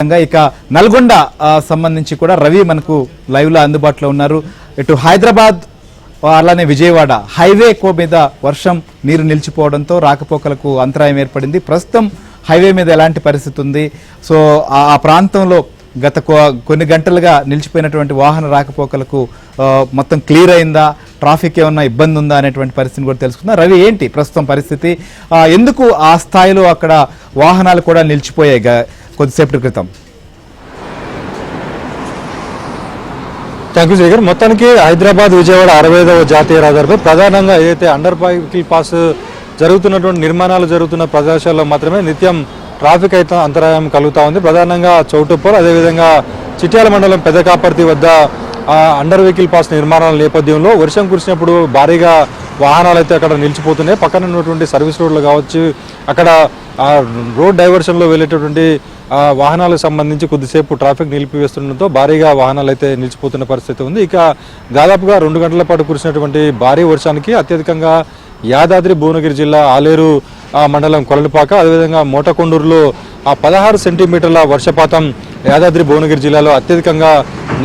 ఇక నల్గొండ సంబంధించి కూడా రవి మనకు లైవ్ లో అందుబాటులో ఉన్నారు. ఇటు హైదరాబాద్ అలానే విజయవాడ హైవే మీద వర్షం నీరు నిలిచిపోవడంతో రాకపోకలకు అంతరాయం ఏర్పడింది. ప్రస్తుతం హైవే మీద ఎలాంటి పరిస్థితి ఉంది, సో ఆ ప్రాంతంలో గత కొన్ని గంటలుగా నిలిచిపోయినటువంటి వాహన రాకపోకలకు మొత్తం క్లియర్ అయిందా, ట్రాఫిక్ ఏమన్నా ఇబ్బంది ఉందా అనేటువంటి పరిస్థితిని కూడా తెలుసుకుందాం. రవి, ఏంటి ప్రస్తుతం పరిస్థితి, ఎందుకు ఆ స్థాయిలో అక్కడ వాహనాలు కూడా నిలిచిపోయాయి కొద్దిసేపటి క్రితం? Thank you Srikar. మొత్తానికి హైదరాబాద్ విజయవాడ 65వ జాతీయ రహదారిపై ప్రధానంగా ఏదైతే అండర్ వెహికల్ పాస్ జరుగుతున్నటువంటి నిర్మాణాలు జరుగుతున్న ప్రదేశాల్లో మాత్రమే నిత్యం ట్రాఫిక్ అయితే అంతరాయం కలుగుతూ ఉంది. ప్రధానంగా చౌటుప్పల్, అదేవిధంగా చిట్యాల మండలం పెద్దకాపర్తి వద్ద అండర్ వెహికల్ పాస్ నిర్మాణాల నేపథ్యంలో వర్షం కురిసినప్పుడు భారీగా వాహనాలు అయితే అక్కడ నిలిచిపోతున్నాయి. పక్కన ఉన్నటువంటి సర్వీస్ రోడ్లు కావచ్చు, అక్కడ రోడ్ డైవర్షన్లో వెళ్ళేటటువంటి వాహనాలకు సంబంధించి కొద్దిసేపు ట్రాఫిక్ నిలిపివేస్తుండటంతో భారీగా వాహనాలు అయితే నిలిచిపోతున్న పరిస్థితి ఉంది. ఇక దాదాపుగా 2 గంటల పాటు కురిసినటువంటి భారీ వర్షానికి అత్యధికంగా యాదాద్రి భువనగిరి జిల్లా ఆలేరు మండలం కొలనుపాక, అదేవిధంగా మోటకొండూరులో 16 సెంటీమీటర్ల వర్షపాతం యాదాద్రి భువనగిరి జిల్లాలో అత్యధికంగా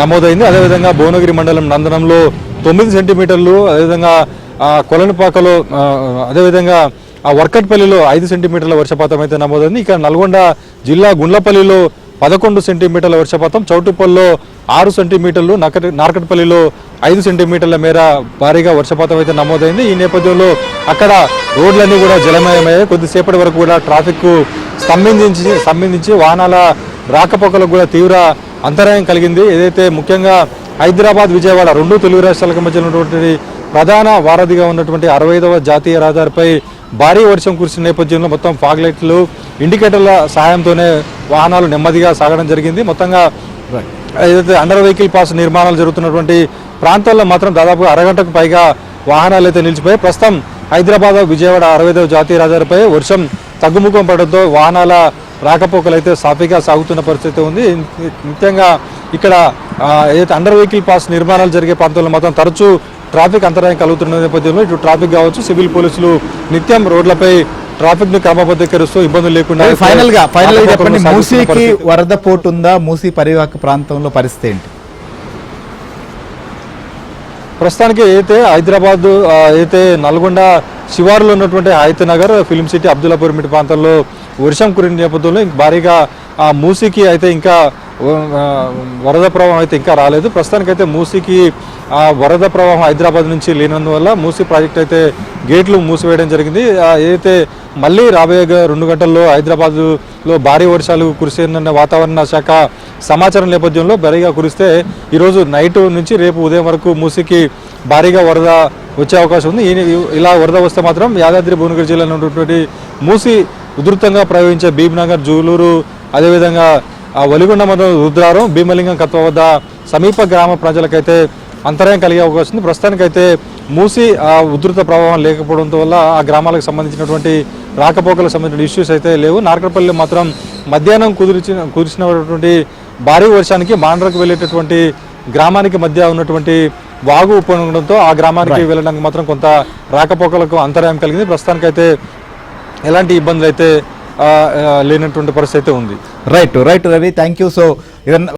నమోదైంది. అదేవిధంగా భువనగిరి మండలం నందనంలో 9 సెంటీమీటర్లు, అదేవిధంగా కొలనుపాకలో అదేవిధంగా వర్కట్పల్లిలో 5 సెంటీమీటర్ల వర్షపాతం అయితే నమోదైంది. ఇక నల్గొండ జిల్లా గుండ్లపల్లిలో 11 సెంటీమీటర్ల వర్షపాతం, చౌటుప్పల్లో 6 సెంటీమీటర్లు, నార్కట్పల్లిలో 5 సెంటీమీటర్ల మేర భారీగా వర్షపాతం అయితే నమోదైంది. ఈ నేపథ్యంలో అక్కడ రోడ్లన్నీ కూడా జలమయమయ్యాయి. కొద్దిసేపటి వరకు కూడా ట్రాఫిక్ స్తంభించి వాహనాల రాకపోకలకు కూడా తీవ్ర అంతరాయం కలిగింది. ఏదైతే ముఖ్యంగా హైదరాబాద్ విజయవాడ 2 తెలుగు రాష్ట్రాలకు మధ్య ఉన్నటువంటి ప్రధాన వారధిగా ఉన్నటువంటి 65వ జాతీయ రహదారిపై భారీ వర్షం కురిసిన నేపథ్యంలో మొత్తం ఫాగ్ లైట్లు, ఇండికేటర్ల సహాయంతోనే వాహనాలు నెమ్మదిగా సాగడం జరిగింది. మొత్తంగా ఏదైతే అండర్ వెహికల్ పాస్ నిర్మాణాలు జరుగుతున్నటువంటి ప్రాంతాల్లో మాత్రం దాదాపు అరగంటకు పైగా వాహనాలు అయితే నిలిచిపోయాయి. ప్రస్తుతం హైదరాబాద్ విజయవాడ 65వ జాతీయ రహదారిపై వర్షం తగ్గుముఖం పడడంతో వాహనాల రాకపోకలు అయితే సాఫీగా సాగుతున్న పరిస్థితి ఉంది. ముఖ్యంగా ఇక్కడ ఏదైతే అండర్ వెహికల్ పాస్ నిర్మాణాలు జరిగే ప్రాంతాల్లో మాత్రం తరచూ ట్రాఫిక్ అంతరాయం కలుగుతున్న నేపథ్యంలో ఇటు ట్రాఫిక్ కావచ్చు, సివిల్ పోలీసులు నిత్యం రోడ్లపై ట్రాఫిక్ ను క్రమబద్ధీకరిస్తూ ఇబ్బందులు లేకుండా. ఫైనల్ గా చెప్పండి, మూసీకి వరద పోటు ఉందా? మూసీ పరివాహక ప్రాంతంలో పరిస్థితి ఏంటి? ప్రస్తుతానికి అయితే హైదరాబాద్ అయితే నల్గొండ శివారులో ఉన్నటువంటి హైత్ నగర్, ఫిల్మ్ సిటీ, అబ్దుల్లాపూర్ మిట్ ప్రాంతాల్లో వర్షం కురిన నేపథ్యంలో భారీగా మూసీకి అయితే ఇంకా వరద ప్రవాహం అయితే ఇంకా రాలేదు. ప్రస్తుతానికైతే మూసీకి వరద ప్రవాహం హైదరాబాద్ నుంచి లేనందువల్ల మూసీ ప్రాజెక్ట్ అయితే గేట్లు మూసివేయడం జరిగింది. ఏదైతే మళ్ళీ రాబోయే 2 గంటల్లో హైదరాబాద్లో భారీ వర్షాలు కురిసేనన్న వాతావరణ శాఖ సమాచారం నేపథ్యంలో భారీగా కురిస్తే ఈరోజు నైట్ నుంచి రేపు ఉదయం వరకు మూసీకి భారీగా వరద వచ్చే అవకాశం ఉంది. ఇలా వరద వస్తే మాత్రం యాదాద్రి భువనగిరి జిల్లాలో ఉన్నటువంటి మూసీ ఉధృతంగా ప్రవహించే భీమ్నగర్, జూలూరు, అదేవిధంగా వలిగొండ మండలం రుద్రారం, భీమలింగం కత్వ వద్ద సమీప గ్రామ ప్రజలకైతే అంతరాయం కలిగే అవకాశం ఉంది. ప్రస్తుతానికైతే మూసీ ఉధృత ప్రభావం లేకపోవడంతో వల్ల ఆ గ్రామాలకు సంబంధించినటువంటి రాకపోకలకు సంబంధించిన ఇష్యూస్ అయితే లేవు. నార్కట్పల్లిలో మాత్రం మధ్యాహ్నం కురిసినటువంటి భారీ వర్షానికి మాండ్రకు వెళ్ళేటటువంటి గ్రామానికి మధ్య ఉన్నటువంటి వాగు ఉప్పొంగడంతో ఆ గ్రామానికి వెళ్ళడానికి మాత్రం కొంత రాకపోకలకు అంతరాయం కలిగింది. ప్రస్తుతానికైతే ఎలాంటి ఇబ్బందులు అయితే లేనటువంటి పరిస్థితి ఉంది. Right Ravi, thank you. So